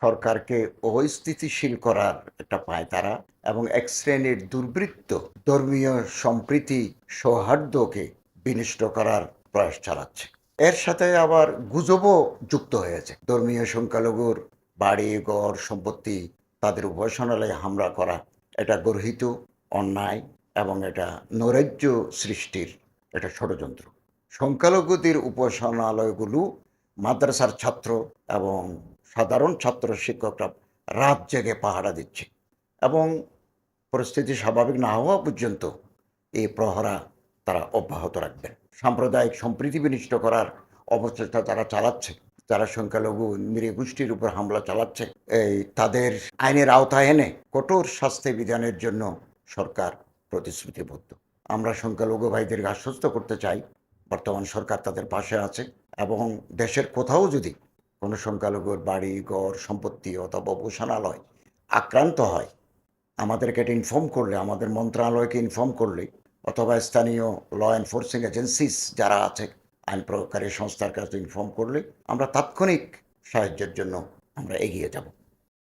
সরকারকে অস্থিতিশীল করার একটা পায়তারা এবং এক শ্রেণীর দুর্বৃত্ত ধর্মীয় সম্প্রীতি সৌহার্দ্যকে বিনষ্ট করার প্রয়াস চালাচ্ছে। এর সাথে আবার গুজবও যুক্ত হয়েছে। ধর্মীয় সংখ্যালঘুর বাড়ি ঘর সম্পত্তি তাদের উপাসনালয়ে হামলা করা এটা গর্হিত অন্যায় এবং এটা নৈরাজ্য সৃষ্টির একটা ষড়যন্ত্র। সংখ্যালঘুদের উপাসনালয়গুলো মাদ্রাসার ছাত্র এবং সাধারণ ছাত্র শিক্ষকরা রাত জেগে পাহারা দিচ্ছে এবং পরিস্থিতি স্বাভাবিক না হওয়া পর্যন্ত এই প্রহরা তারা অব্যাহত রাখবেন। সাম্প্রদায়িক সম্প্রীতি বিনষ্ট করার অপচেষ্টা তারা চালাচ্ছে, যারা সংখ্যালঘু নৃগোষ্ঠীর উপর হামলা চালাচ্ছে, এই তাদের আইনের আওতায় এনে কঠোর শাস্তি বিধানের জন্য সরকার প্রতিশ্রুতিবদ্ধ। আমরা সংখ্যালঘু ভাইদেরকে আশ্বস্ত করতে চাই বর্তমান সরকার তাদের পাশে আছে এবং দেশের কোথাও যদি কোনো সংখ্যালঘুর বাড়ি ঘর সম্পত্তি অথবা উপাসনালয় আক্রান্ত হয়, আমাদেরকে এটা ইনফর্ম করলে, আমাদের মন্ত্রণালয়কে ইনফর্ম করলে অথবা স্থানীয় ল এনফোর্সিং এজেন্সিস যারা আছে আইন প্রয়োগকারী সংস্থার কাছে ইনফর্ম করলে আমরা তাৎক্ষণিক সাহায্যের জন্য আমরা এগিয়ে যাব।